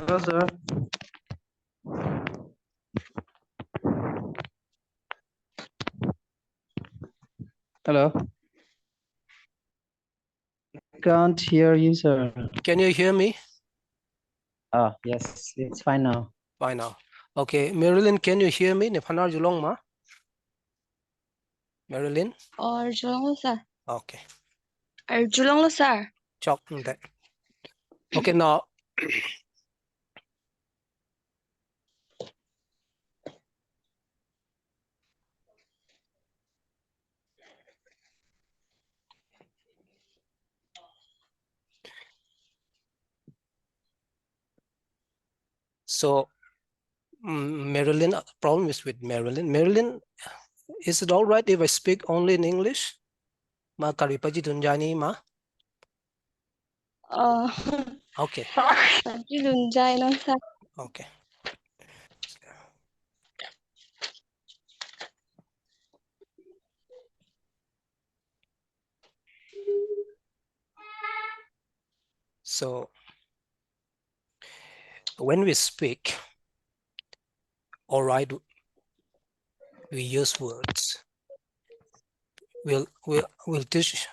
Hello, sir. Hello. I can't hear you, sir. Can you hear me? Ah, yes, it's fine now. Fine now. Okay, Marilyn, can you hear me? Nephanar julong ma? Marilyn? Or Julong, sir. Okay. Julong, sir. Chok that. Okay, now so Marilyn, problem is with Marilyn. Marilyn, is it all right if I speak only in English? Ma karipaji dunjani ma? Okay. Sir. Okay. So when we speak, all right, we use words. We'll teach.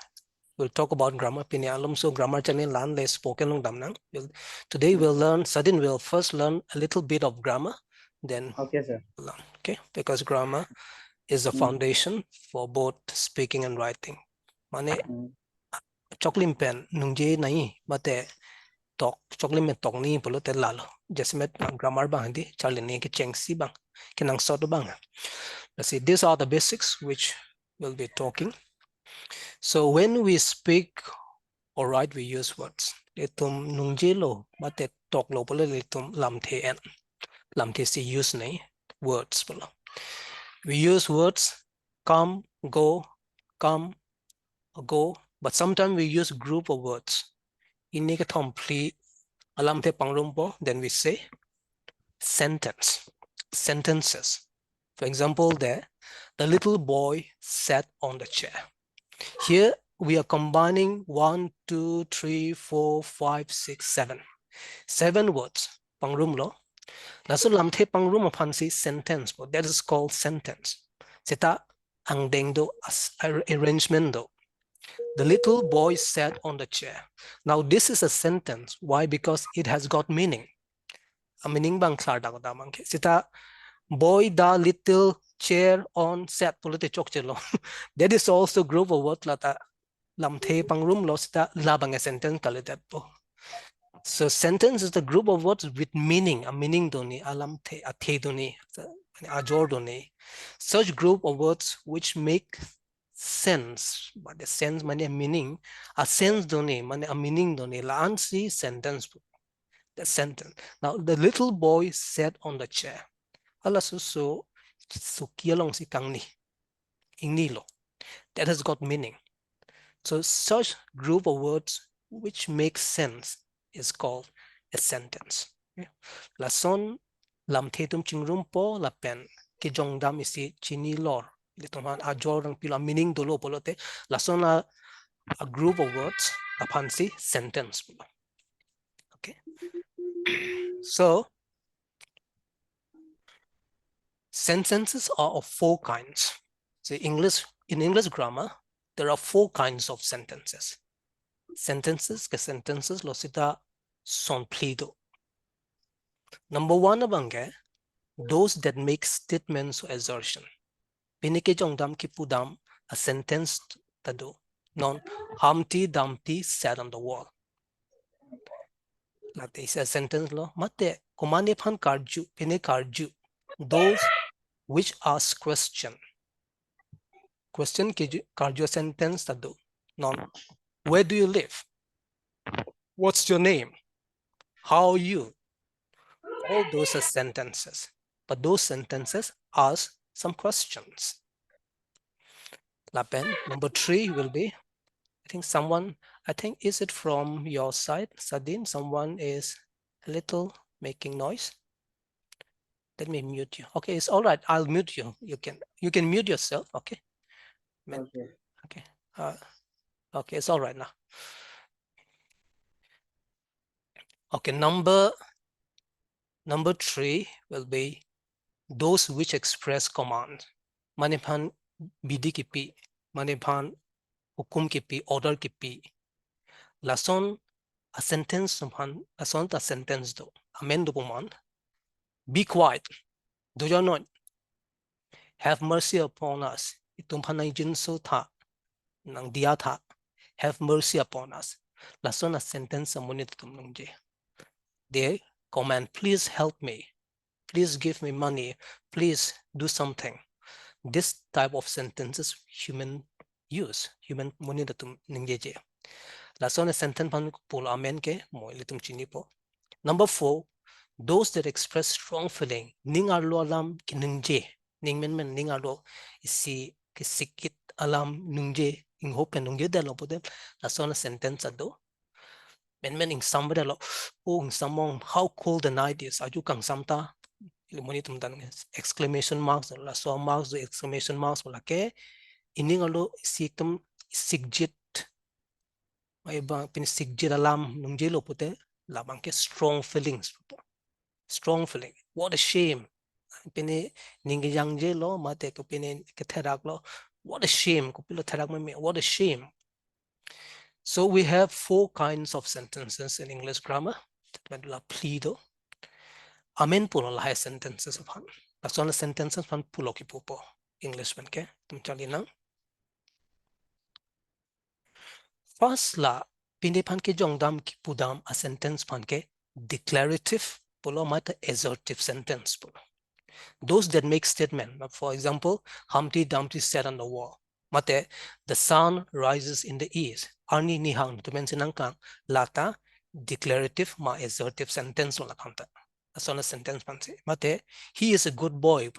We'll talk about grammar. So grammar channel learn less spoken long damnang. Today we'll learn. Sudden we'll first learn a little bit of grammar, then Okay, sir. learn. Okay, because grammar is the foundation for both speaking and writing. Mane choklim pen nungje nahi bate talk choklim me talk ni polo te lalo. Just met grammar bang di charlie ne ke chengsi bang kenang sort bang. Let's see. These are the basics which we'll be talking. So when we speak, all right, we use words. Letum nungjelo bate talk lo polo letum lamte en lamte si use nei words polo. We use words come, go, but sometimes we use group of words. In complete alamte pangrumpo, then we say sentences. For example, the little boy sat on the chair. Here we are combining 1, 2, 3, 4, 5, 6, 7. 7 words. Pangrum lo. Naso lamte pangrum pansi sentence, but that is called sentence. Seta ang dengdo as arrangement do. The little boy sat on the chair. Now this is a sentence. Why? Because it has got meaning. A meaning bang klar da da mang. Seta boy da little chair on sat polite chok chelo. That is also group of word lata lam the pang room lo seta labang a sentence kalite po. So sentence is the group of words with meaning. A meaning doni alam the a the doni a jor doni. Such group of words which make sense, but the sense mane meaning, a sense doni mane a meaning doni la ansi sentence. The sentence. Now the little boy sat on the chair. Ala so kialong si kang ni ingni lo. That has got meaning. So such group of words which make sense is called a sentence. La son lam thetum chingrum po la pen ki jong dam isi chini lor. Litoman a jorang pila meaning dolo polote la son a group of words upon si sentence. Okay. So sentences are of 4 kinds. So in English grammar, there are 4 kinds of sentences. Sentences lo sita son plido. Number 1 abange, those that make statements or assertion. Pinike jong dam ki pudam a sentence tado. Non Humpty Dumpty sat on the wall. That is a sentence lo. Mate kumane pan karju pine karju. Those which ask question. Question ki karju sentence tado. Non where do you live? What's your name? How are you? All those are sentences. But those sentences ask some questions. Lapen. Number 3 will be, is it from your side, Sadin? Someone is a little making noise. Let me mute you. Okay, it's all right. I'll mute you. You can mute yourself. Okay. Okay. Okay. Okay, it's all right now. Okay, number Number 3 will be those which express command. Maniphan bidi kipi, maniphan hukum kipi, order kipi. Lason a sentence upon lason a sentence do. Amen do command. Be quiet. Do you not? Have mercy upon us. Itum panay jinso tha. Nang dia tha. Have mercy upon us. Lason a sentence amunit tum nungje. They command, please help me. Please give me money. Please do something. This type of sentences human use. Human munit tum nungje. Lason a sentence pan pul amen ke mo litum chini po. Number 4, those that express strong feeling. Ning arlo alam kinungje. Ning men ning arlo isi kisikit alam nungje. Ing hope nungje da lo po dem. Lason a sentence ado. Men ing somebody lo. Oh ing samong how cold the night is. Aju kang samta. Ilumonitum dan exclamation marks. Lason marks the exclamation marks wala ke. Ining arlo isitum sigjit. May ba pinisigjit alam nungje lo po te. Labang ke strong feelings. Strong feeling. What a shame. Pini ningi yang je lo mate ko pini keterak lo. What a shame. Ko pilo terak me. What a shame. So we have 4 kinds of sentences in English grammar. Medula plido. Amen pulo lah sentences upon. Pasal sentences pan pulo ki pupo. English man ke. Tum chali na. First la pini pan ke jongdam ki pudam a sentence pan ke declarative pulo mate assertive sentence pulo. Those that make statement. For example, Humpty Dumpty sat on the wall. Mate, the sun rises in the east. Arni nihang to mention kang lata declarative ma assertive sentence la kanta. That's on a sentence pansi. Mate, he is a good boy.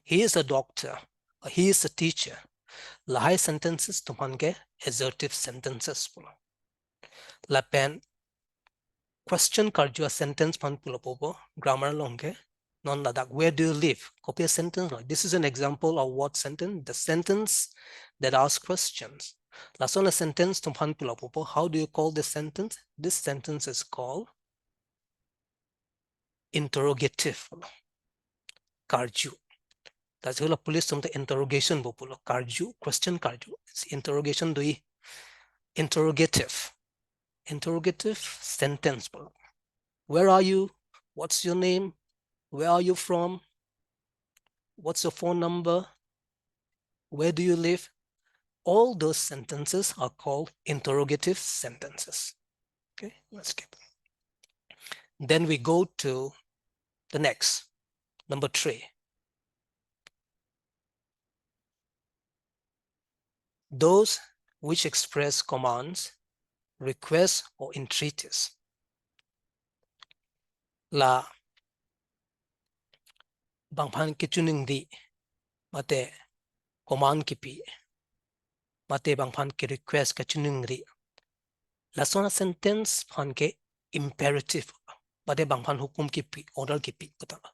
He is a doctor. He is a teacher. Lahai sentences to mange assertive sentences pulo. La pen question karjua sentence pan pulo popo grammar longe. Non ladak, where do you live? Copy a sentence. This is an example of what sentence? The sentence that asks questions. Last one a sentence to Popo. How do you call this sentence? This sentence is called interrogative. Karju. That's why police from the interrogation populo. Karju, question karju. It's interrogation do interrogative. Interrogative sentence. Where are you? What's your name? Where are you from? What's your phone number? Where do you live? All those sentences are called interrogative sentences. Okay, let's skip. Then we go to the next, number 3. Those which express commands, requests, or entreaties. La bangpan kichuning di mate command kipi mate bangpan ki request kichuning di. La sona sentence pan ke imperative mate bangpan hukum kipi order kipi kutala.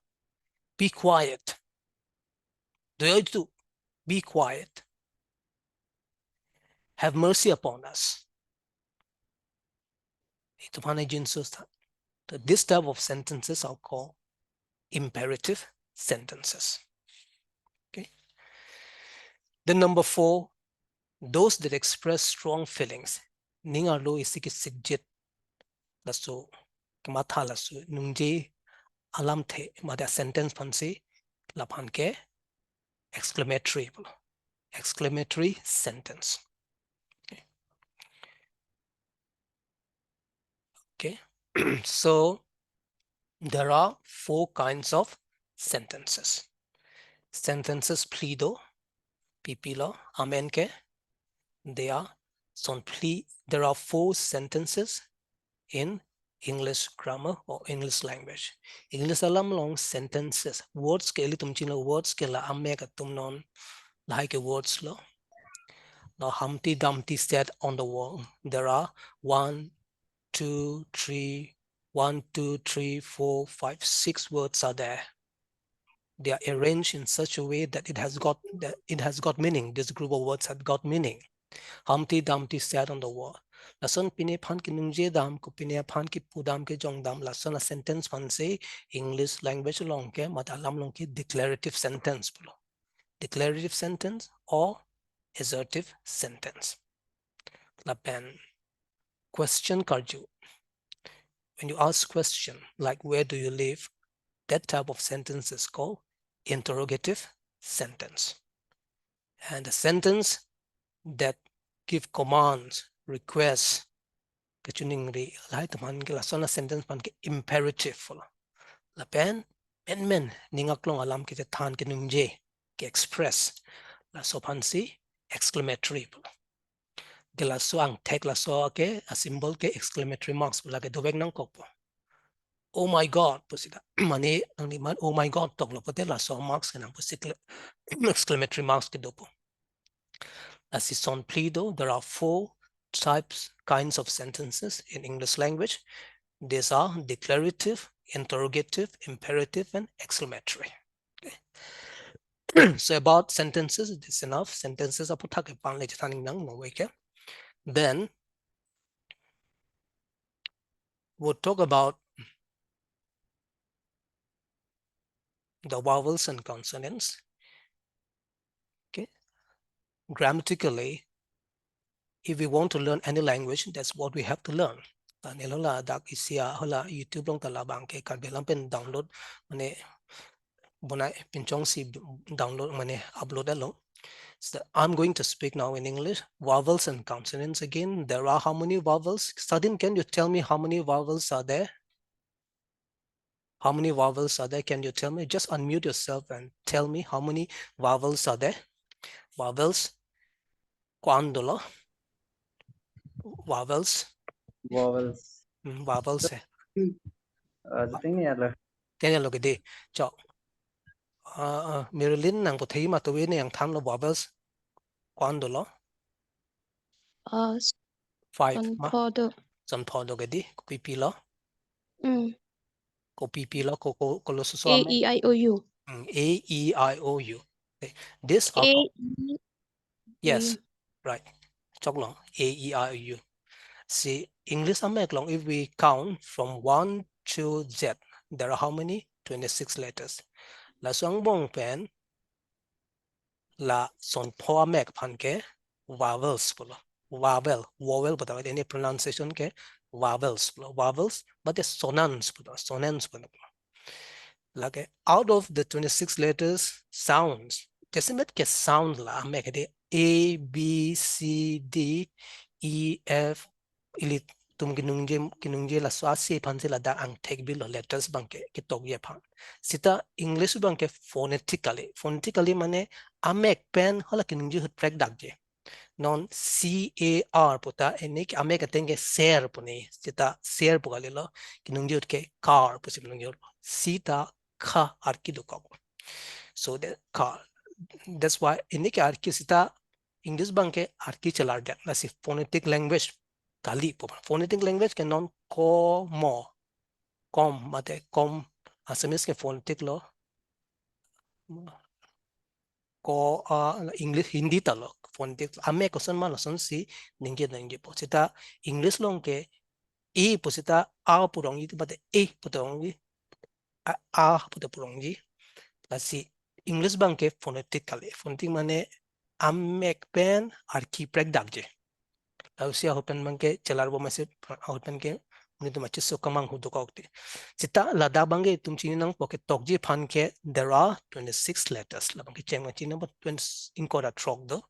Be quiet. Do you do? Be quiet. Have mercy upon us. This type of sentences are called imperative sentences. Okay. Then number 4, those that express strong feelings. Ninga lo isiki sigjit laso kamata laso nungje alam the mada sentence pansi lapan ke exclamatory sentence. Okay. So there are 4 kinds of sentences. Sentences plido, pipilo, amen ke. They are son pli. There are 4 sentences in English grammar or English language. English alam long sentences. Words ke li tum chino words ke la amme ka tum non like words lo. Now Humpty Dumpty sat on the wall. There are 1, 2, 3, 1, 2, 3, 4, 5, 6 words are there. They are arranged in such a way that it has got meaning. This group of words had got meaning. Humpty Dumpty sat on the wall. lason pine phan ki nungje dam ko pine phan ki pudam ke jong dam lason a sentence phan se English language long ke madalam long ke declarative sentence pulo. Declarative sentence or assertive sentence. Lapen question karju. When you ask question like where do you live, that type of sentence is called interrogative sentence. And the sentence that give commands, requests, kecuning ri lai teman ke lasona sentence pan ke imperative la. Lapen men ningaklong alam kita than ke nungje ke express la sopan si exclamatory pula. Gela so ang tek la so ke a symbol ke exclamatory marks pula ke dobek nang kok po. Oh my god pusita mani ang ni man oh my god tok lo pote la so marks ke nang pusik exclamatory marks ke dopo. As is on plido, there are 4 kinds of sentences in English language. These are declarative, interrogative, imperative, and exclamatory. Okay. So about sentences, it is enough. Sentences are put up. Then we'll talk about the vowels and consonants. Okay. Grammatically, if we want to learn any language, that's what we have to learn. YouTube long talabang ke kan belang pen download mane bonai pinchong si download mane upload along. So I'm going to speak now in English. Vowels and consonants again. There are how many vowels? Sadin, can you tell me how many vowels are there? How many vowels are there? Can you tell me? Just unmute yourself and tell me how many vowels are there. Vowels. Quandola. Vowels. Vowels. Vowels. The thing là Tên là cái gì? Cho. Marilyn nàng có thấy mà tôi này tham là vowels. Quandola. 5 ma. 선포도. Sampodo cái gì? Pipi lo. Ko pipi lo ko lo so A E I O U. A-E-I-O-U. Okay. This A are E yes, right. Chok long A-E-I-O-U. See, English amek long if we count from 1 to Z, there are how many? 26 letters. La song bong pen la son po amek pan ke vowels pula. Vowel but any pronunciation ke vowels pula. Vowels but the sonants pula. Like out of the 26 letters sounds, जैसे मैं के sound ला मैं कहते A B C D E F ili tum kinungje la swasi panse la da ang tek bil letters bangke ke tok ye pan sita English bangke phonetically mane amek pen hala kinungje hut track dakje non CAR puta enik amek atenge ser puni sita ser pugalilo kinungje hut ke car pusi kinungje sita kha arki dukok. So the car. That's why ini ke arki sita English bangke arki chalar dia. Nasi phonetic language kali po. Phonetic language ke non ko mo kom mate kom asamis ke phonetic lo ko English Hindi talo phonetic ame ko son malo son si ningge po. Sita English long ke e po sita a purong itu bate e putong a putong Kasi English bangke phonetically. Phonetic mane amek pen arki prek dakje. Lausia hopen bangke celar bo masih hopen ke itu macam so kamang hudu kaukti. Sita lada bangke tum chini nang poke tokje pan ke there are 26 letters. La bangke ceng macam number 20 inkoda trok do.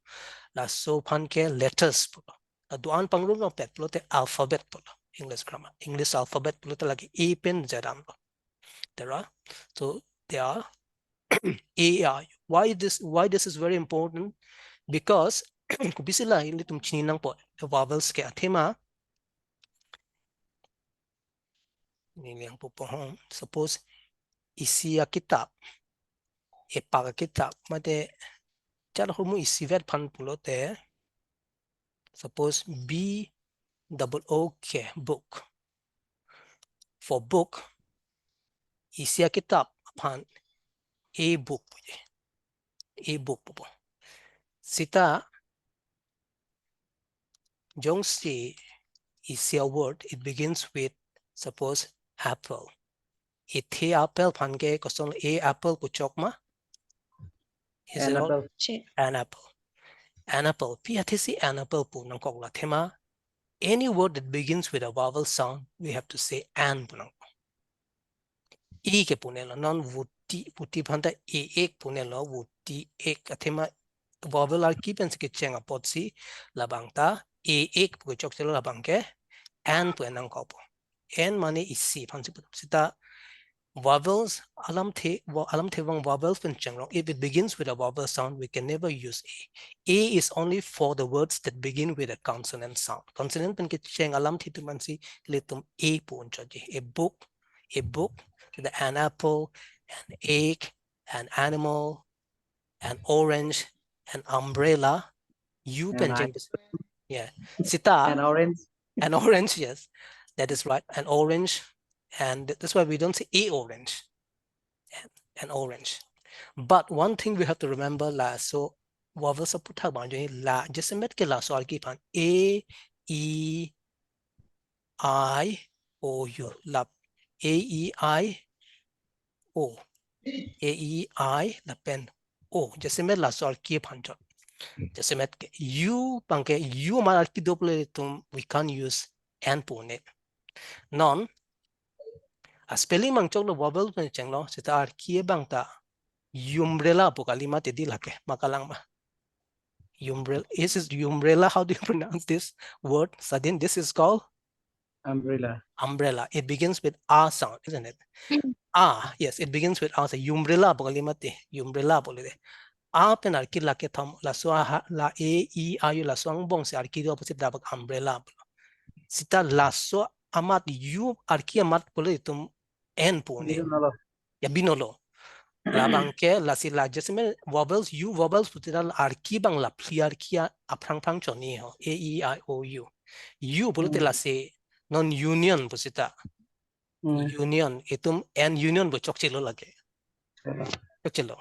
La so pan ke letters pula. La duan pangrung no pet pula te alphabet pula. English grammar. English alphabet pula te lagi e pen jadam. There are so there are AI. Why this is very important? Because kubisila hindi tum chininang po the vowels ke athema nilang po pohon. Suppose isiya kitab epaga kitab mate chalo humu isivet pan pulote. Suppose B double O K book. For book isiya kitab pan a book po. Sita jong si Is a word. It begins with suppose apple. Ithi apple phanke kosong a apple kuchokma. Is it all? Annabelle. An apple. An apple. Piathisi an apple pu nang kokla thema. Any word that begins with a vowel sound, we have to say an punang. E ke punelo non vuti phanta e ek punelo vuti ek athema vowel are keep ke chenga potsi labangta e ek pu chok chelo labangke an punang kopo. En mane isi phansi sita vowels alam the wang vowels pen chengrong. If it begins with a vowel sound, we can never use a. A is only for the words that begin with a consonant sound. Consonant pen ke cheng alam thi tumansi litum a pun chaji. A book, an apple, an egg, an animal, an orange, an umbrella. You And pen I, cheng yeah. Sita an orange. an orange, yes, that is right. An orange, and that's why we don't say a orange. An orange. But one thing we have to remember la so vowel sa putha banjo la just met ke la so alki pan a e I o u la a e I o a e I la pen o just met la so alki pan jo just met ke u panke u ma alki double tum we can't use and pone non a spelling mang chok lo vowel pen cheng lo sita alki bang ta umbrella po kalima te di lake makalang ma umbrella. Is umbrella? How do you pronounce this word? Sadin, this is called Umbrella. umbrella. It begins with a sound, isn't it? Ah, yes, it begins with a. So umbrella bogalimate. Umbrella bolide. A pen arki la ke tham la so la a e I la so ang bong se arki do opposite dabak umbrella. Sita la so amat u arki amat bolide tum n pone. Binolo. Ya binolo. Labang ke la si la jasme vowels u vowels putira arki bang la pliarkia aprang prang choni ho a e I o u bulute la se non union pusita union itum and union bo chokchilo lage chokchilo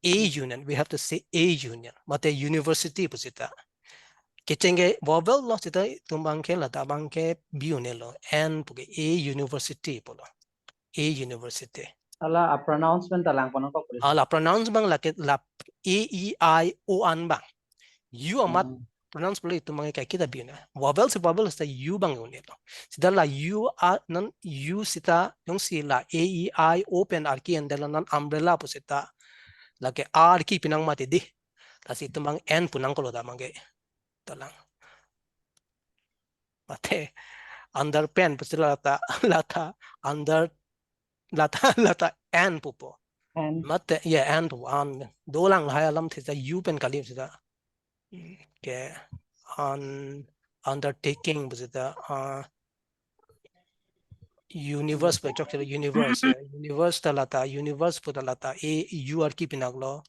a union we have to say a union mate university pusita kechenge vowel lo sita tumbang ke la tabang ke biunelo and puge a university polo a university. Ala, a pronouncement talang kono ko puli. La pronounce bang la a e I o an bang you amat pronounce pula itu mga kay kita biuna vowels sa you bang unelo sida la you a nan you sita yung sila a e I open arki and nan umbrella po sita lagi arki pinang mati di tas itu mang n punang ko da mangge talang mate under pen po sila lata under lata n po And mate yeah n po an dolang hayalam sita you pen kalim sita okay on undertaking was it the universe by chokchelo universe yeah universe talata universe putalata a you are keeping aglo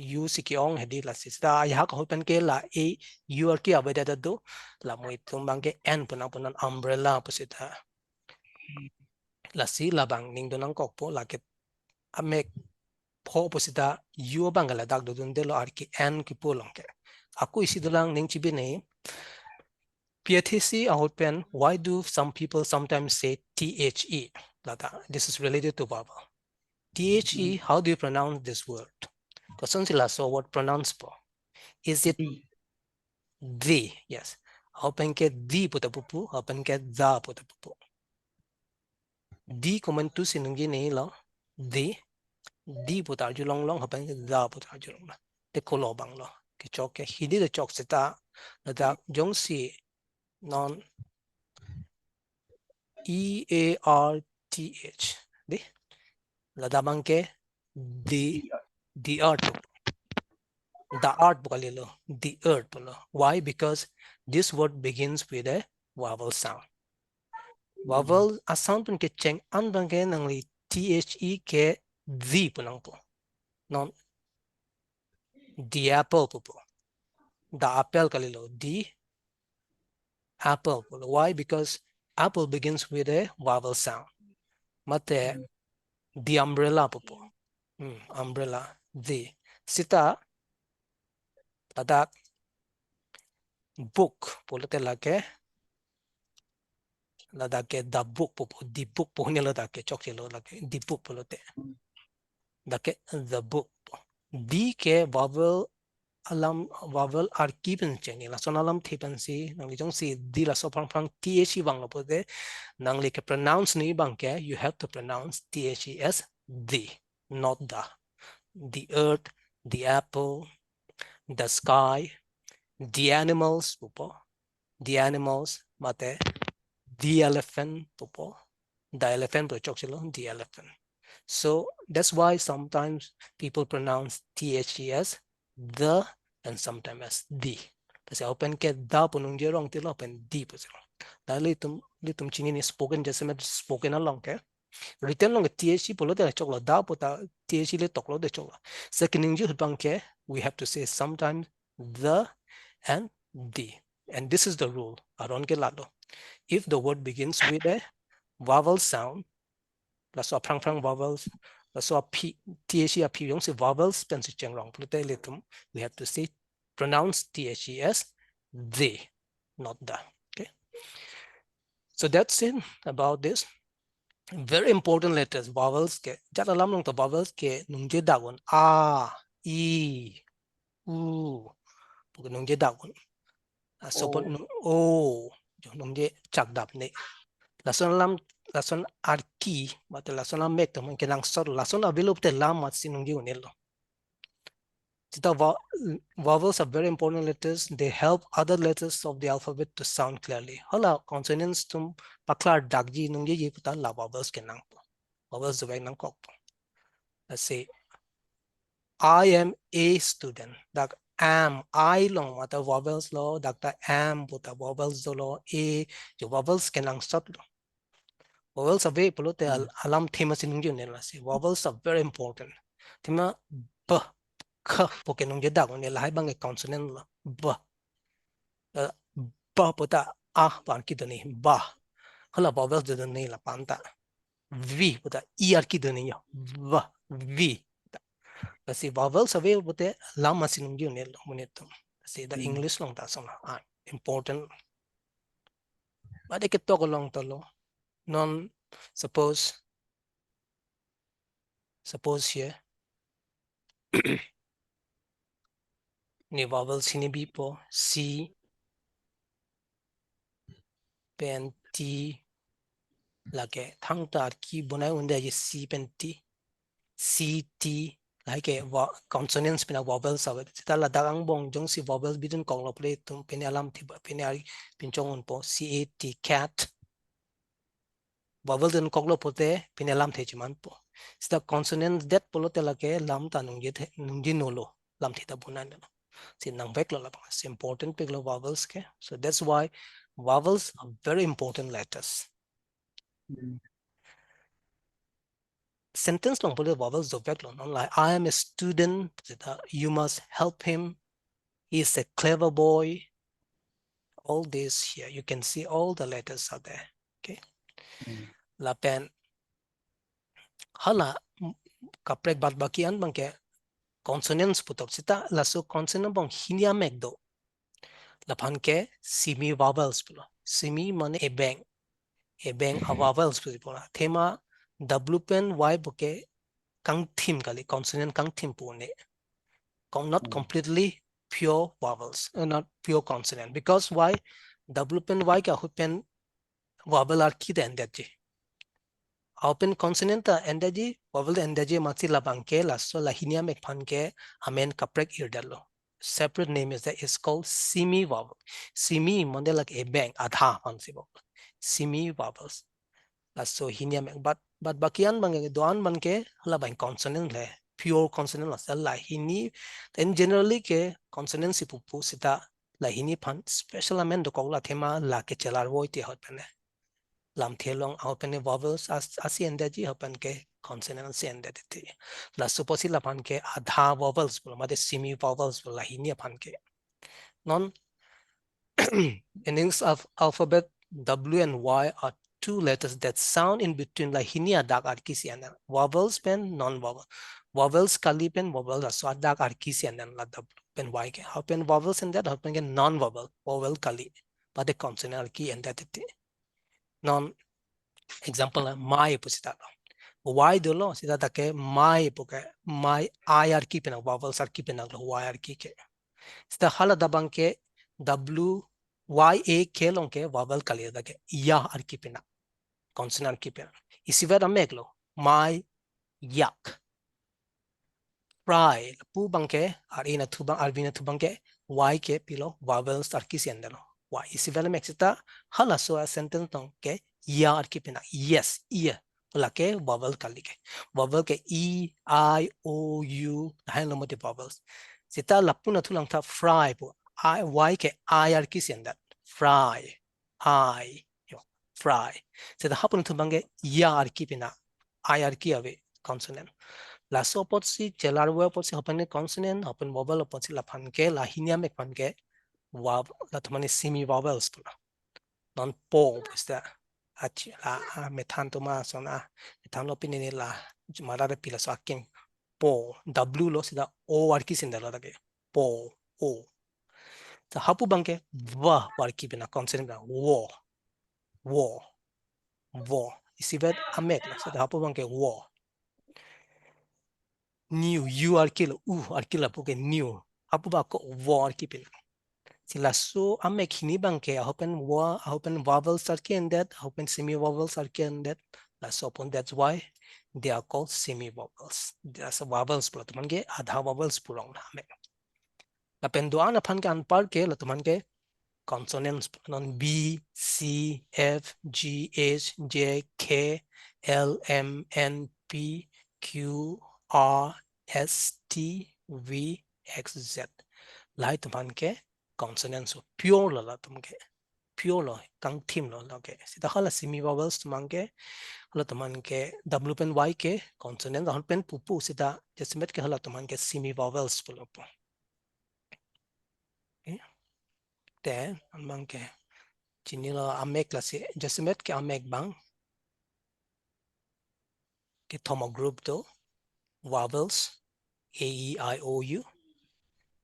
you sikiong hedi la sista ya ka hopen ke la a you are ki abeda do la moi tumbang ke n punan umbrella pusita la si la bang ning donang kokpo la ke amek po pusita you bangala dag do dun delo arki n ki polong ke aku isi dolang ning chibi nei PATC outpen why do some people sometimes say THE lata this is related to vowel THE how do you pronounce this word question sila so what pronounce po is it the yes open ke di puta pupu open ke da puta pupu di comment tu sinungi nei lo the di puta julong long open ke da puta julong la te kolobang lo ke chok ke hidi de chok sita lata jong si non EARTH di ladamang ke the earth the art bukalilo the earth polo why because this word begins with a vowel sound vowel a sound pun ke cheng an bang ke nangli THE ke the pulang po non the apple po the apple kalilo the apple polo why because apple begins with a vowel sound mate the umbrella popo umbrella the sita Tadak book polote lake ladake the book popo the book pohne ladake chokchelo lake the book polote dake the book di ke vowel alam vowel are given cheni la sonalam thipan si nang jong si di la so phang the bang lo pote nang le ke pronounce ni bang ke you have to pronounce the as the, not the earth, the apple, the sky, the animals popo the animals mate the elephant popo the elephant po chokchelo the elephant. So that's why sometimes people pronounce the as the and sometimes as the. Kasi open ke da punung je wrong tilo open di po sila. Dahil litum chini ni spoken jase met spoken along ke. Written long THC polo de choklo da pota THC le toklo de choklo. Second ju hutbang ke we have to say sometimes the and the. And this is the rule. Aron ke lado. If the word begins with a vowel sound, la so prang vowels, la so THC a p yung si vowels pen si cheng wrong. We have to say pronounce THC as the, not the. Okay. So that's it about this. Very important letters, vowels ke. Jat alam long to vowels ke nungje dagon a, e, u, nungje dagon. So o, nungje chak dap ne. Lason alam lason arki, but lason alam mek to man kenang sor lason avilop te lam mat sinungje unelo. Vowels are very important letters. They help other letters of the alphabet to sound clearly. Hala consonants tum paklar dagji nungje ye puta la vowels kenang po. Vowels the nang kok po. Let's say I am a student. Dak am I long mata vowels lo dak ta am puta vowels lo a jo vowels kenang sot lo. Vowels are very important. Alam thema sinungje nela se. Vowels are very important. Thema b k porque nung je dag ne lai bang consonant la b ba puta a pan ki dani ba hala vowels de ne la panta v puta er ki dani yo v v kasi vowels ave puta la masinung ju ne lo munetum kasi the English long ta sona important but ke to long to lo non suppose here ni vowels hini bi po c pen t lage thang tar ki bunai unde ye c pen t c t like consonants pina vowels awe tala dagang bong jong si vowels bidun kong lo play tum pin alam thi pin ari pin chong un po c a t cat vowels den kong lo pote pin alam the chiman po sta consonants that polo tela ke lam ta nung je nolo lam thi ta bunan no si nang vek lo la it's important pig lo vowels ke so that's why vowels are very important letters. Sentence long polo vowels do vek lo non like I am a student you must help him he is a clever boy. All this here you can see all the letters are there. Okay. La pen hala kaprek bat bakian bangke consonants putok sita la so consonant bang hinia mekdo la panke semi vowels pulo semi mane ebeng a vowels pulo thema w pen y boke kang thim kali consonant kang thim pune not completely pure vowels not pure consonant because why w pen y ka pen vowel are ki endaji open consonant endaji vowel endaji matsi labangke laso lahinia mek phanke amen kaprek irdalo separate name is that is called semi vowel semi monde like a bang adha pansibo semi vowels laso hinia mek but bakian bang doan banke labang consonant le pure consonant la lahini then generally ke consonant si pupu sita lahini phan special amen do kogla thema la ke chelar voi te hot pene lam thelong open vowels as endaji open ke consonant se endati la supposi la pan ke adha vowels bol mate semi vowels bol lahini pan ke non endings of alphabet W and Y are two letters that sound in between lahini adak arkisiana vowels pen non vowel vowels kali pen vowel la so adak arki sian dan la w pen y ke how pen vowels and that how pen non vowel vowel kali but the consonant arki and that non example my pusita y dolo sida take my puke my I arki pen vowels arki pen y arki ke sida hala dabang ke w y a ke long ke vowel kali da ke ya arki pen consonant arki pen isi vera meglo my yak fry pu bangke arina tubang arvina tubangke y ke pilo vowels arki siandalo y isi vela mexita hala so a sentence tong ke ya arki pina yes iya la ke vowel kali ke vowel ke e I o u hain lomote vowels sita lapuna tulang ta fry pu I y ke I arki sianda fry I yo fry sita hapun tubangke ya arki pina I arki ave consonant la so pot si chelar we pot si hopen consonant hopen vowel pot si la phanke la hinia me phanke wa la tmani semi vowels pula non po pusta achi la methan to ma sona methan lo pinini la mara de pila so akin po w lo sida o arki sindala dage po o ta hapu bangke va warki bina consonant wo wo isivet amek la sida hapu bangke wo new you arkila porque new apu ba ko wo arkipin sila so amek hini bangke open vowels arki and that open semi vowels arki and that la so upon that's why they are called semi vowels that's vowels pula tuman ke adha vowels pulong na amek la penduan apan ke anpar ke la tuman ke consonants non b c f g h j k l m n p q R S T V X Z lai tuman ke consonants so pure la tum ke pure lo kang thim lo ke sita hala semi vowels tuman ke hala tuman ke w pen y ke consonant hal pen pupu sita jesimet ke hala tuman ke semi vowels pulo po then amang ke chinilo amek la se jesimet ke amek bang ke thoma group to vowels A, E, I, O, U.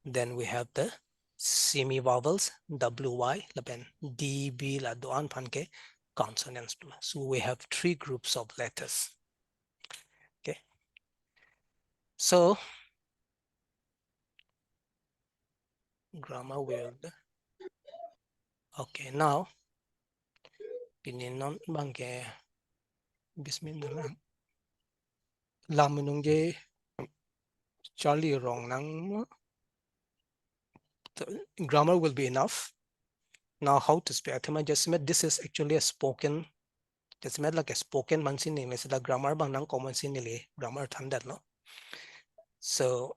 Then we have the semi vowels W, Y, laben D, B, la doan panke consonants. So we have 3 groups of letters. Okay. So grammar will. Okay. Now pininon bangke bismillah. Lamunungge Charlie wrong nang. The grammar will be enough. Now how to speak? This is actually a spoken. Just made like a spoken mansin name. The grammar bang nang common sin grammar thandat no. So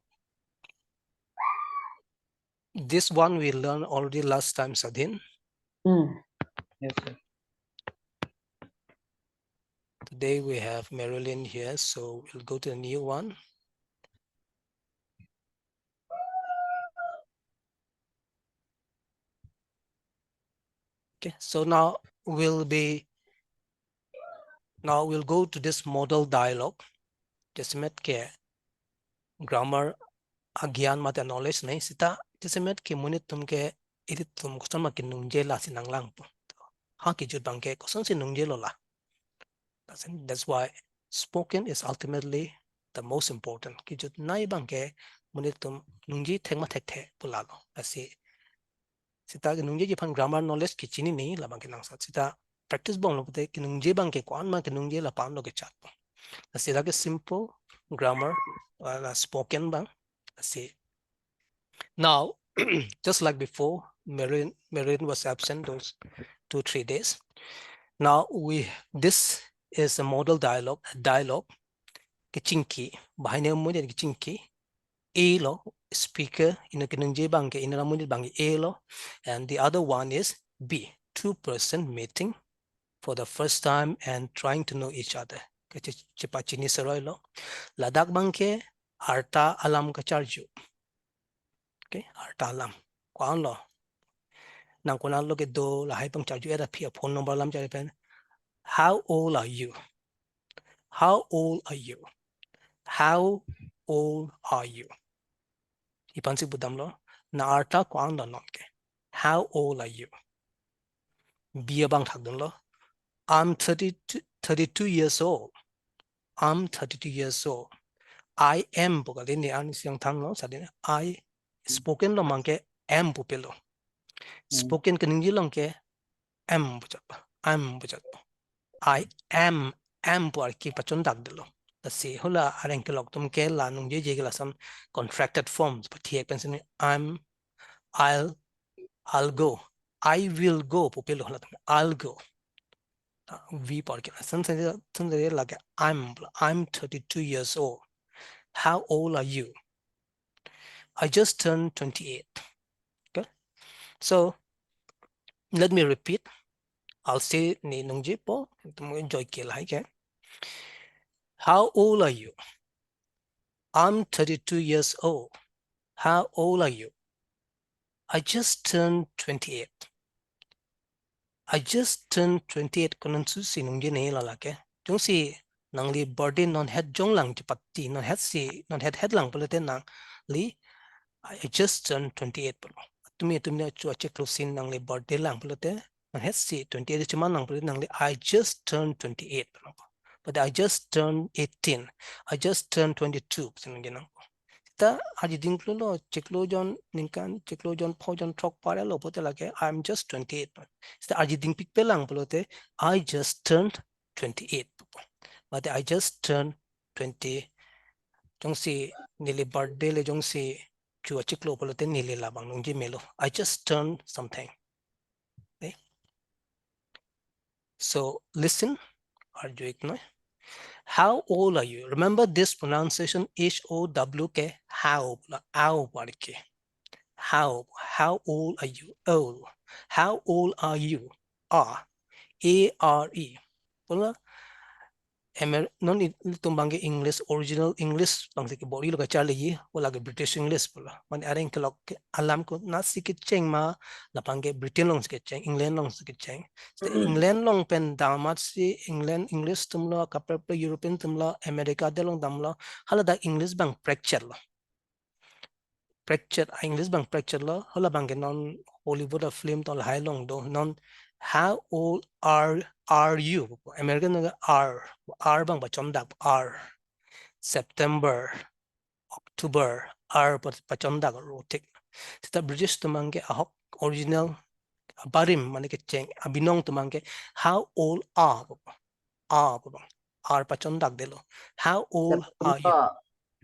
this one we learned already last time, Sadhin. Yes, sir. Today we have Marilyn here, so we'll go to a new one. Okay, so now we'll go to this model dialogue. Just met ke grammar agyan mata knowledge nahi sita. Just met ke munit tumke edit tum kusan ma kinungje la sinang lang po. Ha ki jut bangke kusan sinungje lo la. That's why spoken is ultimately the most important. Ki jut nai bangke munit tum nungji thekma thek pulalo. Asi sita nungje jipan grammar knowledge ki chini nahi la bangke nangsa sita practice bong lo pute ki nungje bangke kuan ma ki nungje la pan lo ke chat po. Asi lagi simple grammar spoken bang. Asi now just like before, Marin was absent those 2-3 days. Now this is a model dialogue kichinki bahine mo din kichinki a lo speaker in a kinungje banke in a munit bangi a lo, and the other one is B, 2-person meeting for the first time and trying to know each other. Chipachini saroy lo ladak banke arta alam kacharju. Okay, arta alam kuan lo nang kunan lo ke do la hai pang charju era phia phone number lam chari pen. How old are you? How old are you? How old are you? Ipansi budamlo na arta kwang lo nonke. How old are you? Biabang thagdunlo. I'm 32 years old. I'm 32 years old. I am bukalini an siyang tanglo sadina. I spoken lo mangke am pupilo. Spoken kaningi lang ke am bujat. Am bujat. I am po arki pachon dagdilo. Si hula areng kelok tum ke la nung je la some contracted forms but here pensin I'll go. I will go pupilo hula I'll go. V parking. Like I'm 32 years old. How old are you? I just turned 28. Okay. So let me repeat. I'll say ni nungji po. Enjoy ke. How old are you? I'm 32 years old. How old are you? I just turned 28. I just turned 28 konan su si nungji ne la ke. Jung si nang li birthday non head jong lang pati non head lang pala nang li I just turned 28 pala. Tumi chu check close in nang li birthday lang pala non head si 28 cuman lang pala nang li I just turned 28 pala. But I just turned 18. I just turned 22 nungji nang. Ta aji dinglo lo cheklo jon ningkan cheklo jon phojon thok pare lo pote lage I'm just 28. Sta aji ding pik pelang polote I just turned 28. But I just turned 20 jong si nili birthday le jong si chua cheklo polote nili labang nungji melo I just turned something. Okay? So listen arju ikno. How old are you? Remember this pronunciation H-O-W-K how ke. How old are you? Old. How old are you? A-R-E. Pula non tumbangge English original English bang siki body lo kachali yi wala ke British English pula man areng kelok alam ko na sikit cheng ma lapangge Britain long sikit cheng England long sikit cheng England long pen damat si England English tumlo kapre European tumlo America de long damlo hala da English bang fracture lo fracture English bang fracture lo hala bang non Hollywood or film tol hai long do non how old are you? American R bang bachom dak R September October R bachom dak rotik. Kita British tumangke ahok original barim mane ke cheng abinong tumangke how old are R bachom dak delo. How old are you?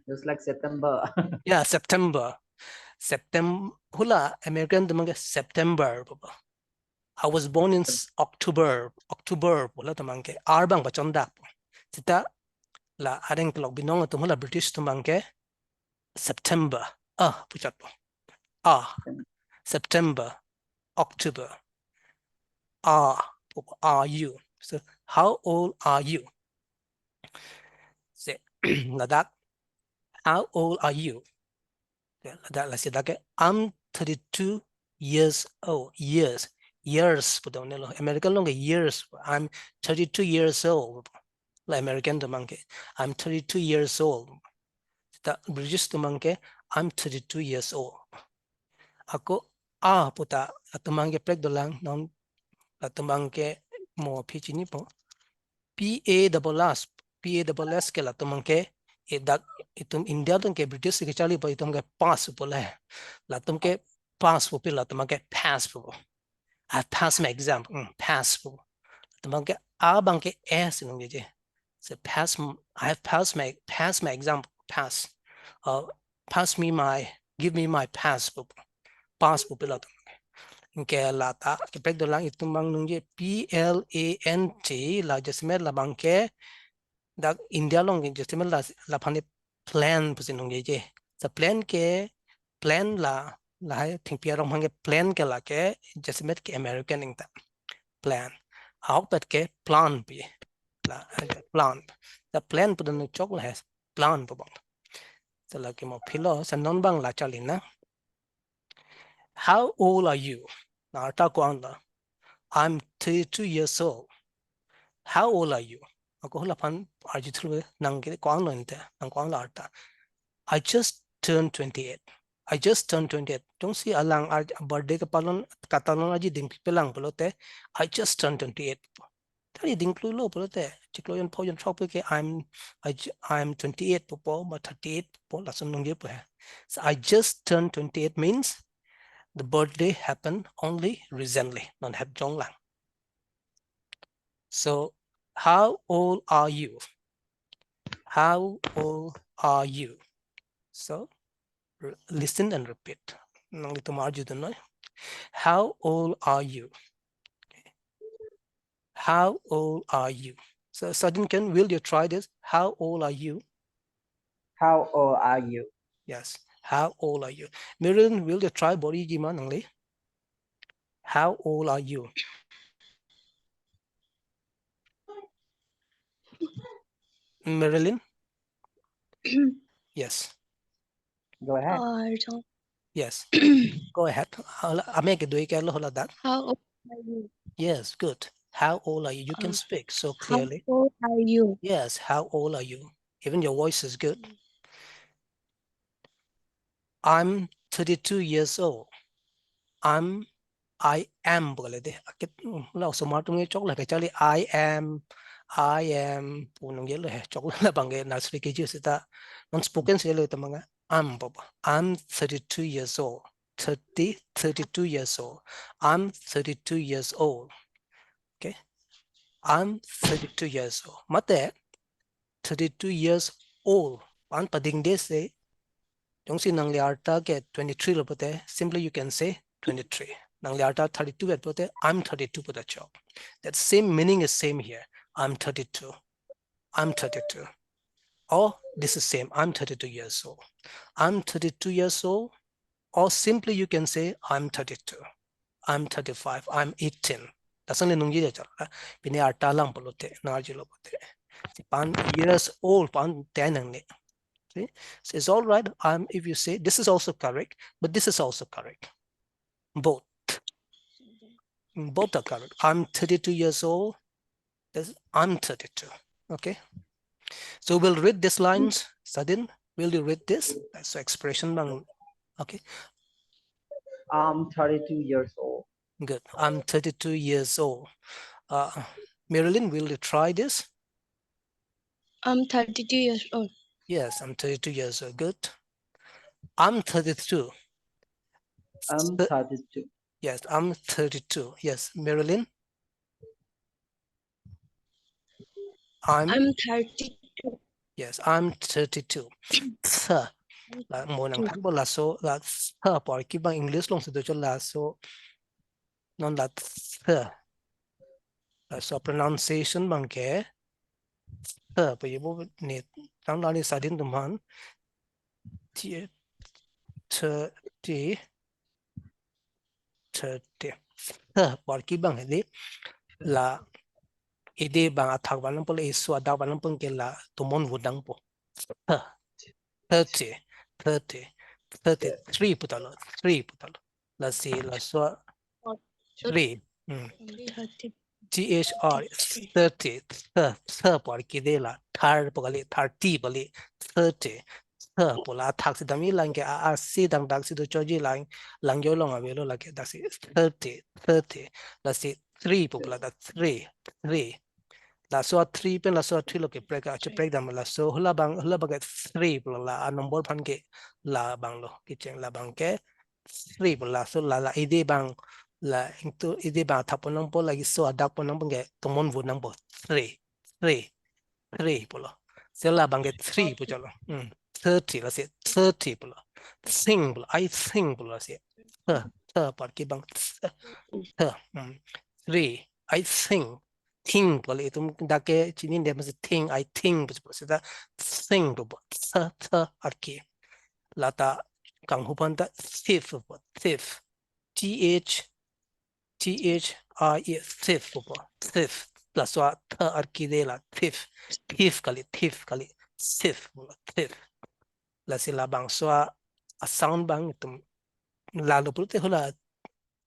Just like September. Yeah, September hula American tumangke September. I was born in October pula tumangke R bang bachom dak. Kita la areng kelok binong tu hula British tumangke September pucat September October are you? So how old are you? Say ladak how old are you? Ladak la sidake I'm 32 years old. Years putong nilo American long years I'm 32 years old. La American tumangke I'm 32 years old. The British tumangke I'm 32 years old. Ako puta atumangke prek dolang non atumangke mo pichini po PA double S ke latumangke edak itum India tung ke British ke chali po itum ke pass po le latumke pass po pila tumangke pass po I pass my exam pass po tumangke bangke S nung je so I have passed my exam pass give me my pass po pila ke lata ke pek dolang itu mang nungje PLANT la jesmer la bangke dak India long jesmer la phane plan pusin nungje je sa plan la hai thing pia rong hange plan ke la ke jesmer ke American ingta plan ahok pet ke plan pi la plan the plan pudan chok la has plan po bang sa la ke mo philo sa non bang la chalina. How old are you? Na ta kwanda I'm 32 years old. How old are you? Ako hula pan arjithul nang ke kwang lo inte nang kwang la arta. I just turned 28. I just turned 28. Don't see alang birthday ka palon katalon aji ding pelang pelote. I just turned 28. Tadi ding plulo pelote. Ciklo yon po yon chop ke I'm 28 popo but 38 popo lasun nung ye po. So I just turned 28 means the birthday happened only recently, not have jong lang. So how old are you? How old are you? So listen and repeat. How old are you? How old are you? So Sadinkan, will you try this? How old are you? How old are you? Yes. How old are you? Mirin, will you try body gimanangli? How old are you? Marilyn? Yes. Go ahead. Yes. Go ahead. I make it do that. How old are you? Yes, good. How old are you? You can Uh, speak so how clearly. old are you? Yes, how old are you? Even your voice is good. I'm 32 years old. I am boleh deh. Lau semua tu ngai chok lah kecuali I am punung ye leh chok lah bangge nursery keju sita non spoken sih leh temanga. I'm 32 years old. 32 years old. I'm 32 years old. Okay. I'm 32 years old. Mate 32 years old. Pan pading deh say. Jong si nang liar target 23 lo pote. Simply you can say 23. Nang liar 32 at pote. I'm 32 for the job. That same meaning is same here. I'm 32. I'm 32. Or this is same. I'm 32 years old. I'm 32 years old. Or simply you can say I'm 32. I'm 35. I'm 18. That's only nung yida chala. Bini arta lang polote. Narjilo pote. Pan years old pan tenang ni. See? So it's all right. If you say this is also correct, but this is also correct. Both. Both are correct. I'm 32 years old. I'm 32. Okay. So we'll read these lines. Sadin, will you read this? So expression bang. Okay. I'm 32 years old. Good. I'm 32 years old. Marilyn, will you try this? I'm 32 years old. Yes, I'm 32 years old. Good. I'm 32. I'm 32. Yes, I'm 32. Yes, Marilyn. I'm 32. Yes, I'm 32. Sir, là mỗi năng thắng là số là sir bỏ cái bằng English luôn sự cho là số non là sir là số pronunciation bằng cái sir bây giờ bố nè tăng là đi sa đến tụm hắn thì thirty thirty sir bỏ cái bằng này là ide bằng athak bằng năng pole isu ada bằng năng pole cái là tụm môn vụ đăng po 30 30 33 putalo 3 putalo là gì là số 3 THR 30 por kide la thar pokali 30 bali 30 pola thak si dami lang ke a si dang dak si do choji lang yo long ave lo la ke dak si 30 la si 3 pola da 3 la so 3 pen la so 3 lo ke break a break dam la so hula bang ke 3 pola la a number phan ke la bang lo ki cheng la bang ke 3 pola so la ide bang là itu ide ba thap nang po lagi so adak po nang bangge tomon vu nang po 3 polo sela bangge 3 po chalo 30 la se 30 polo sing polo I sing polo se par ki bang 3 I sing think polo itu dake chini de mas think I think po se da sing po arki lata kang hupan da thief po thief th thief thief la so arkidela thief kali thief la sila bang so a sound bang tum la lo pulte hola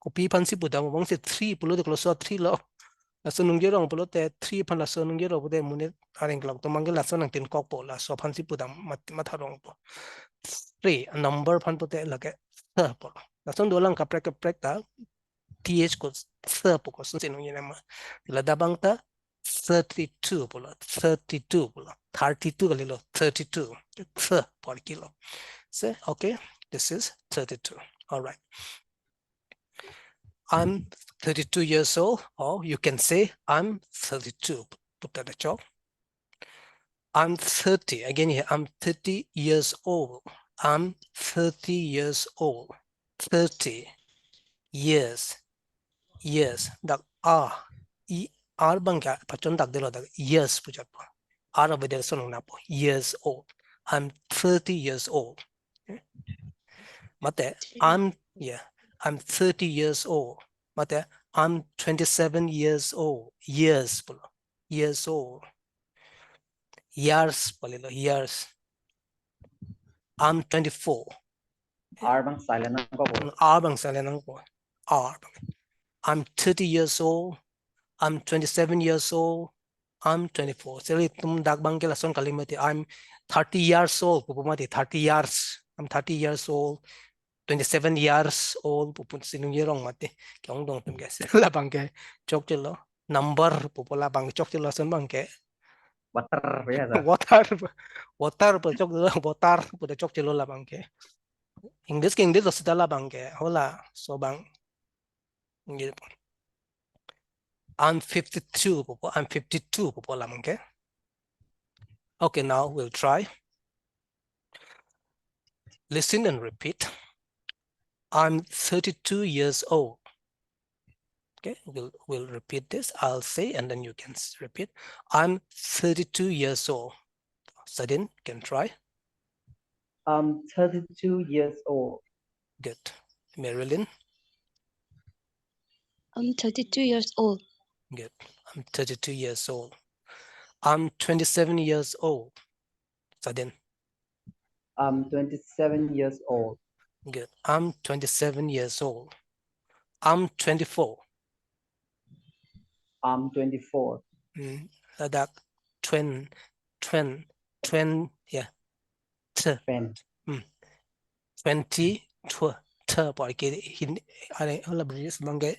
kopi pansi puta mo bang se 3 pulo de so 3 lo Lason nung jerong polo te 3 pan lason nung jero bude munit aring klok to manggil lason nang tin kok po la so pan si pudam matharong po 3 number pan pote lage sa po lason dolang kaprek ta th ko sa po ko sin nung yema la dabang ta 32 polo 32 polo 32 kalilo 32 sa por kilo say okay this is 32 all right. I'm 32 years old, or you can say I'm 32. Put that at chalk. I'm 30. Again here, I'm 30 years old. I'm 30 years old. 30 years. Years. Dak R bangka pachon dak delo dak years pucat po. R over there sonong na po. Years old. I'm 30 years old. Mate, I'm 30 years old. Mate, I'm 27 years old. Years old. Years years. I'm 24. R bang silent ang ko po. R bang salenang po. R bang. I'm 30 years old. I'm 27 years old. I'm 24. Sili tum dak bang ke lason kalimati I'm 30 years old. Pupumati 30 years. I'm 30 years old. 27 years old pupun sinung yerong mati kyong dong tum guys la bangke chok chilo number pupula bang chok chilo son bangke Water biasa. water po chok water po chok chilo la bangke English ke English lo sedala bangke hola so bang I'm 52 pupo I'm 52 pupo la bangke. Okay, now we'll try. Listen and repeat. I'm 32 years old. Okay, we'll repeat this. I'll say and then you can repeat. I'm 32 years old. Sadin can try. I'm 32 years old. Good. Marilyn. I'm 32 years old. Good. I'm 32 years old. I'm 27 years old. Sadin. I'm 27 years old. Good. I'm 27 years old. I'm 24. I'm 24. That 20, yeah. 10. 20 por aquí hin are hola bris mangue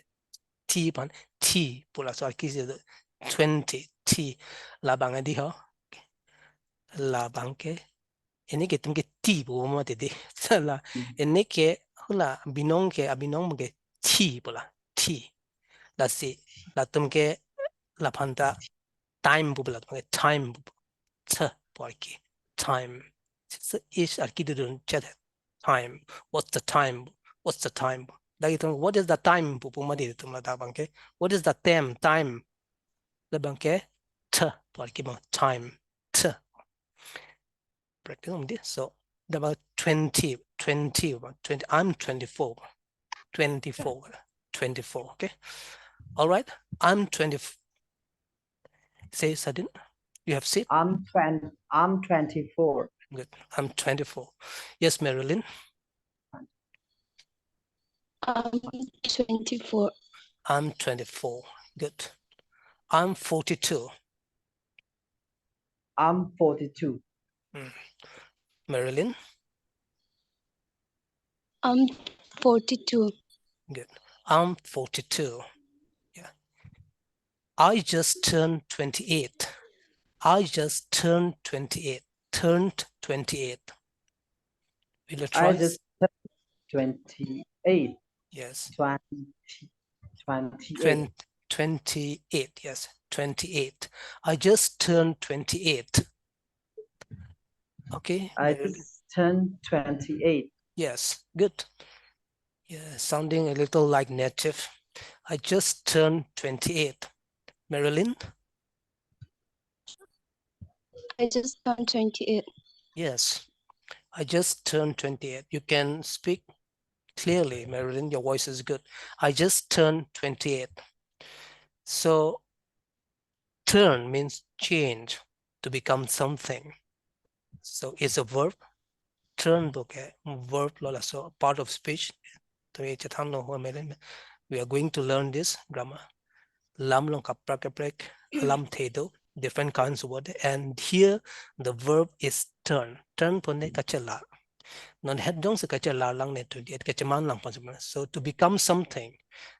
t pan t pula so aquí se 20 t la banga di ho la banque ene que tumke t bu mo de de la ene que hola binong ke abinong ke t pula t la si la tumke la panta time bu pula time t por aquí time is aquí de chat time. What's the time? What's the time? What is the time? What is the time? Time. Practice on this. So about 20. I'm 24. 24. Okay. All right. I'm 20. Say sudden. You have said. I'm 24. Good. I'm 24. Yes, Marilyn. I'm 24. I'm 24. Good. I'm 42. I'm 42. Marilyn. I'm 42. Good. I'm 42. Yeah. I just turned 28. I just turned 28. Turned 28. Will you try? I just turned 28. Yes. 28. 28. Yes. 28. I just turned 28. Okay. I just turned 28. Yes. Good. Yeah, sounding a little like native. I just turned 28. Marilyn? I just turned 28. Yes. I just turned 28. You can speak clearly, Marilyn. Your voice is good. I just turned 28. So turn means change to become something. So it's a verb. Turn verb lola. So part of speech. We are going to learn this grammar. lam long kapra kaprek, lam thedo, different kinds of word. And here the verb is turn. Turn pone kachala. Non het dong se kachala lang ne 28 kachaman lang pansiman. So to become something,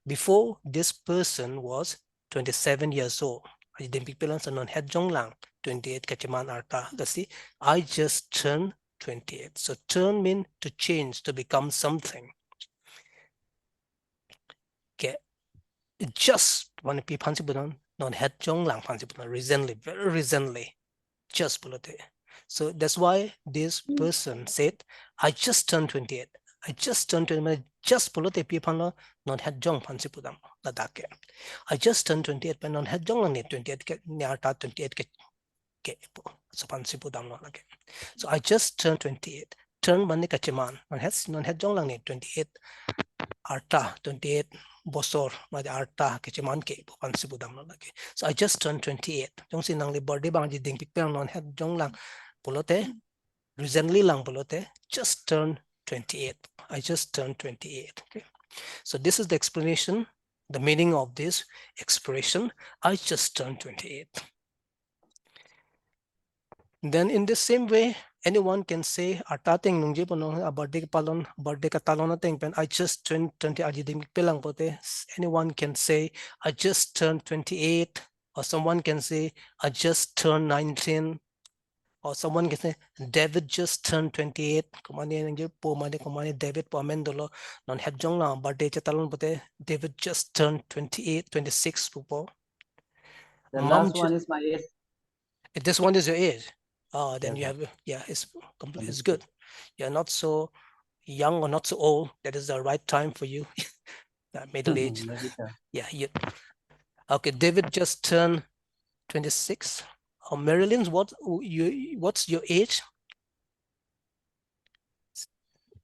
before this person was 27 years old. I didn't pick so non het dong lang 28 kachaman arta. Kasi I just turned 28. So turn mean to change, to become something. Okay. Just one pi pansi budan non het jong lang pansi budan recently, very recently, just pulote. So that's why this person said, I just turned 28. I just turned 28. Just pulote pi panlo non het jong pansi budan la dake. I just turned 28 but non het jong lang ni 28 ke ni ata 28 ke so pansi budan lo lage. So I just turned 28. Turn mani kachiman non het jong lang ni 28 arta 28 bosor madi arta kechiman ke pansi budam no lagi. So I just turned 28. Jong sin nang li birthday bang ji ding pik non het jong lang pulote recently lang pulote just turned 28. I just turned 28. Okay. So this is the explanation, the meaning of this expression. I just turned 28. Then in the same way, anyone can say atating nungji pono birthday palon birthday ka talon ating pen I just turned 20 ajiding pelang pote. Anyone can say I just turned 28, or someone can say I just turned 19, or someone can say David just turned 28. Kumani nungji po mani kumani David po amendolo non hedjong la birthday cha talon pote. David just turned 28, 26 po. The last one is my age. This one is your age. Then Yes, you have, yeah, it's good. You're not so young or not so old. That is the right time for you. Middle age. Yeah. Okay. David just turned 26. Marilyn's what's your age?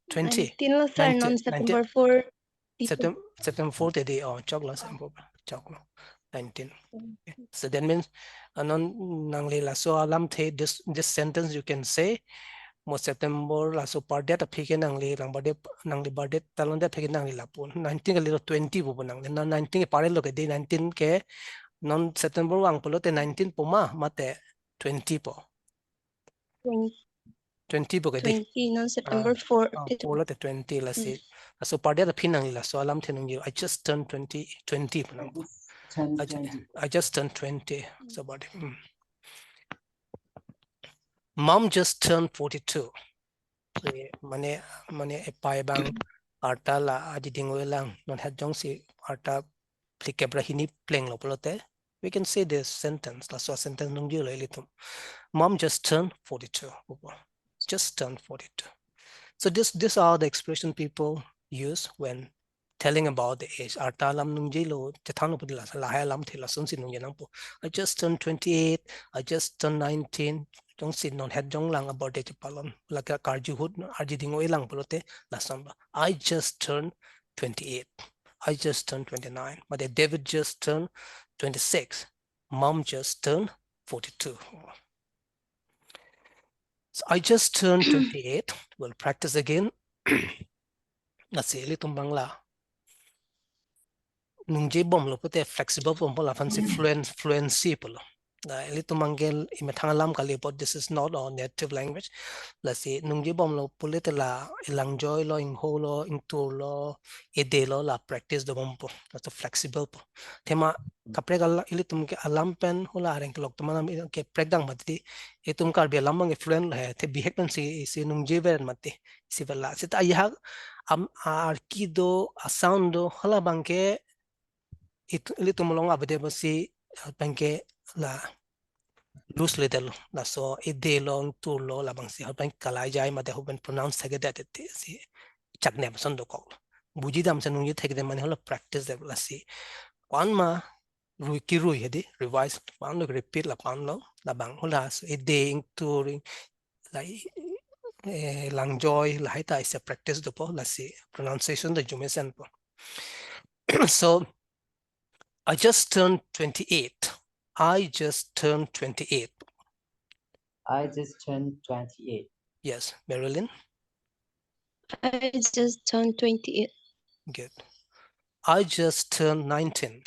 20. 19 lang, sir, 19, noon September 4. September 4 today. Oh, chocolate. 19. Okay. So that means so alam the this sentence you can say mo September la so part that apike nang li birthday talon that apike nang li la pun 19 a little 20 bu nang 19 pare lo ke 19 ke non September wang polo te 19 po mate 20 po 20 po ke 20 noon September 4. polo te 20 la si so part that apike nang li la so alam the nang I just turned 20 po nang I just turned 20. So about Mom just turned 42. Mane epai bang arta la ajidingwe lang non het jong si arta plikebra hini pleng lo polote. We can say this sentence. La so sentence nung jilo elitum. Mom just turned 42. Just turned 42. So these are the expression people use when telling about the age. Arta lam nung jilo chatano pudila la hai lam thila sunsi nung yanang po. I just turned 28. I just turned 19. Jong sin non het jong lang about de palon la ka karju hut arji dingo ilang polote la samba. I just turned 28. I just turned 29. But David just turned 26. Mom just turned 42. So I just turned 28. We'll practice again. Nasili tumbang la. Nung bom lo pute flexible pom la fancy fluency polo. Elito mangel imethangalam kalipot. This is not our native language. Let's see. Nung bom lo pulite la ilang joy lo ing ho lo ing tu lo ide lo la practice do bom po. That's a flexible po. Tema kaprega ilitum ke alam pen hula areng kelok teman ke pregdang mati itum Karbi alam mang fluent hai te bihek si nung ver mati si bala sita ayah arkido asoundo hala bangke itu mulong abade basi bangke la loose little la so ide long tu lo la bang si bang kalai jai mate hoben pronounce thage that si chakne son do ko buji dam se nung thage de man hola practice de la si one ma rui hedi revise pan lo repeat la pan lo la bang hola so ide ing tu la lang joy la haita is a practice do po la si pronunciation de jumesen po. So I just turned 28. I just turned 28. I just turned 28. Yes, Marilyn. I just turned 28. Good. I just turned 19.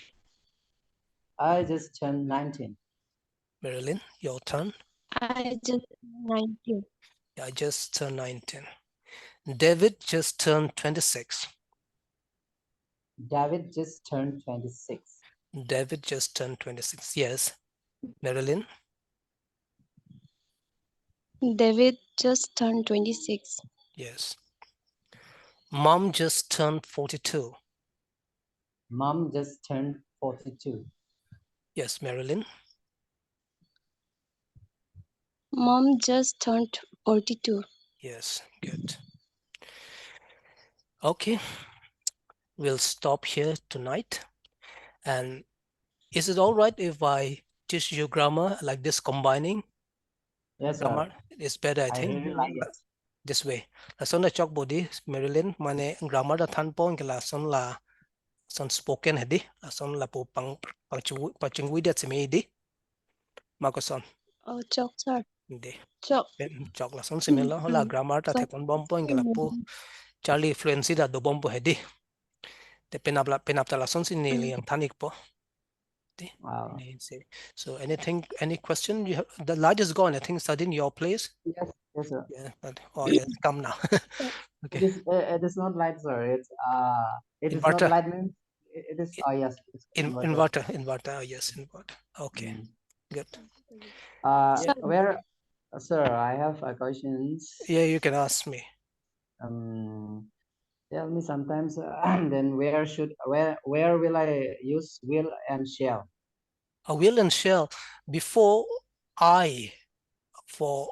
I just turned 19. Marilyn, your turn. I just 19. I just turned 19. David just turned 26. David just turned 26. David just turned 26. Yes. Marilyn? David just turned 26. Yes. Mom just turned 42. Mom just turned 42. Yes, Marilyn? Mom just turned 42. Yes, good. Okay, we'll stop here tonight. And is it all right if I teach you grammar like this, combining Yes, sir. grammar? It's better, I I think, really like it. this way. La son la chok body, Marilyn, mane grammar da than pong la son spoken hedi, la son la po pang chingwi dat simi di. Mako son, Oh, chok, sir. di. Chok. Chok la son simi la hola grammar da Son. thekon bom pong la po Charlie fluency da do bom po hedi. Te penap la son sini li yang thanik po. Wow. So any question? You have, the light is gone. I think it's in your place. Yes, yes, sir. Yeah, but oh yes, come now. Okay. It is not light, sir. It is not Inverter. light means it is yes, it's inverter. Inverter. Oh, yes, inverter. Okay, Mm. good. Sir. Where, sir, I have a questions. Yeah, you can ask me. Tell me sometimes. Then where will I use will and shall? A will and shall before I. For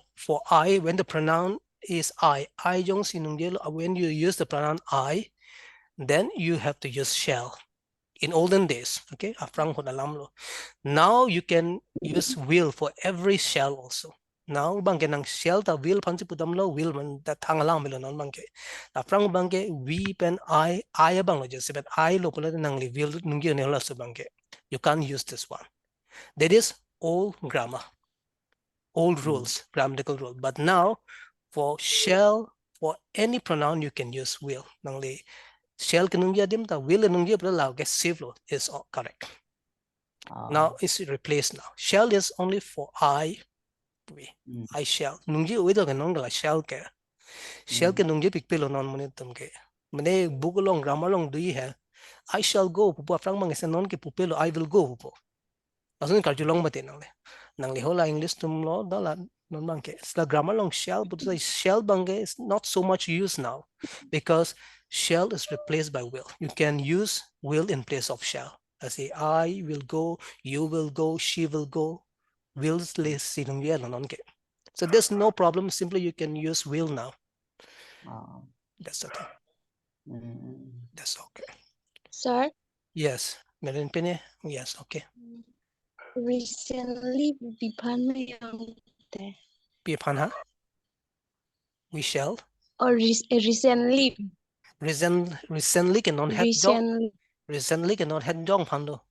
I, when the pronoun is I yung sinunggil, when you use the pronoun I, then you have to use shall. In olden days, okay, now you can use will for every shall also. Now bangke nang shall ta will pansi pudamlo will man ta thangalang milo non bangke. Afrang bangke we pen I bang lo just but I lo pula nang li will nungi ne la so bangke. You can't use this one. That is old grammar, old rules, grammatical rule. But now for shall, for any pronoun you can use will. Nang li shall kenungya dim ta will nungya pula lao get sivlo is correct. Now it's replaced now. Shall is only for I. I shall. Nungji uido ke nong la shall ke. Shall ke nungji pikpilo non mune tumke. Mune bugulong grammar long do you have? I shall go. Pupu afrang mang isa non ke pupilo I will go pupu. Asun karjulong mate nang le. Nang le hola English tum lo da la non bang ke. The grammar long shall but say shall bang is not so much used now because shall is replaced by will. You can use will in place of shall. I say I will go, you will go, she will go. Wills less so there's no problem. Simply you can use will now. That's the thing. That's okay. Sir. Yes. Meron pine. Yes. Okay. Recently, bipan mo yung te. Bipan ha? We shall. Or recently. Recently cannot head jong. Recently cannot head jong pando.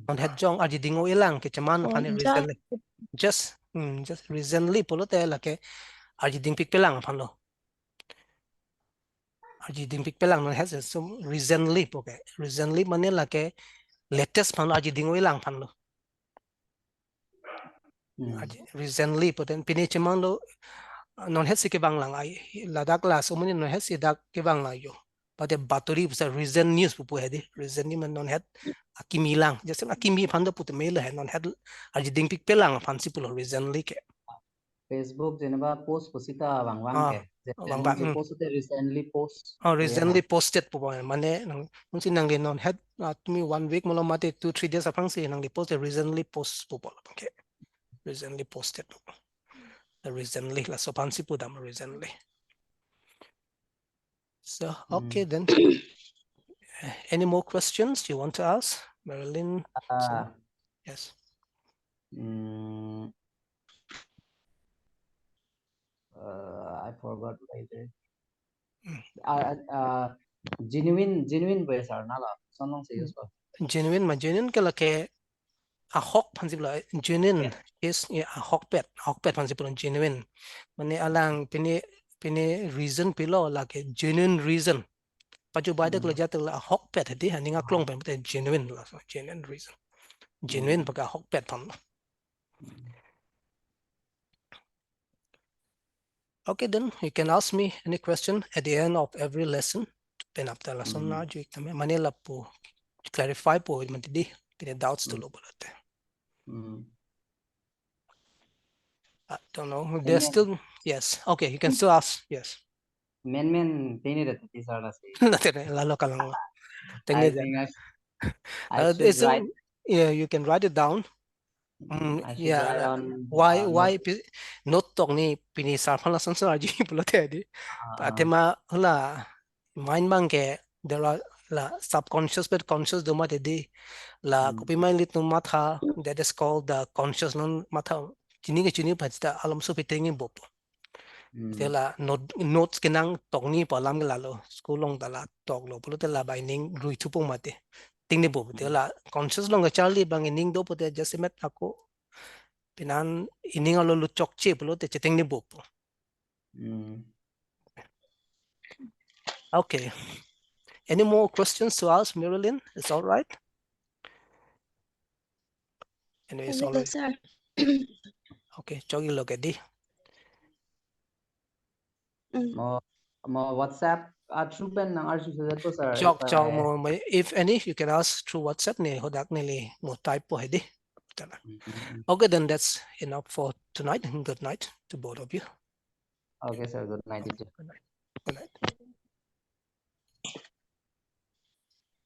Non head jong aji dingo ilang ke chaman pane recently. Just recently polo te la ke aji ding pik pelang pando. Aji ding pik pelang non has some recently poke. Recently mane la ke latest pando aji dingo ilang pando. Recently poten pine chamando non het ke bang lang ai ladak la so mani non het si dak ke bang la yo pate baturi sa recent news pu hedi recent ni man non het akimi lang just akimi phanda put mail hai non het aji ding pik pelang fancy pulo recently ke Facebook jenaba post posita wang ke wang ba post recently post recently posted pu mane nung sin nang le non het to me 1 week molo mate 2-3 days apang si nang le post recently post pu ke recently posted recently la so fancy pu dam recently. So okay then. Any more questions you want to ask, Marilyn? Yes. I forgot later. Genuine ways are nala. Sonong se use Genuine ke lake a hawk pansipula genuine is a hawk pet pansipula genuine. Mane alang pine reason pilo lake genuine reason. Paju bada kala jatuh a hawk pet hadi haninga klong pen genuine la genuine reason. genuine baka hok pet pam. Okay, then you can ask me any question at the end of every lesson. Pen up the lesson na ju ikame manila po clarify po mantidi pina doubts to lo bolate. I don't know. There's still yes. Okay, you can still ask. Yes. Men tini that teacher na say. Lalo ka lang. I think I should It's write. yeah, you can write it down. I should Yeah, write on why note. not talk ni pinisar pala san sa ji pulote di. Atema hula mind bang ke there are la subconscious but conscious do mate di la kopi mind lit no matha that is called the conscious non matha chini bhajta alam so pitingin bop. Tela notes kenang talk ni palam lalo skulong dala talk lo pulote la binding rui tupong mate. Ting ni bop tela conscious long charlie bang ining do pote just met ako pinan ining alo luchok che pulo te cheteng ni bop. Okay. Any more questions to ask, Marilyn? It's all right. Anyway, it's all right. Sir. Okay, chogi look at the. Mo WhatsApp through pen nang archu sudah ko sir. Chok mo if any you can ask through WhatsApp ni hodak nili mo type po hedi. Okay, then that's enough for tonight. Good night to both of you. Okay, sir. Good night. Good night. Good night.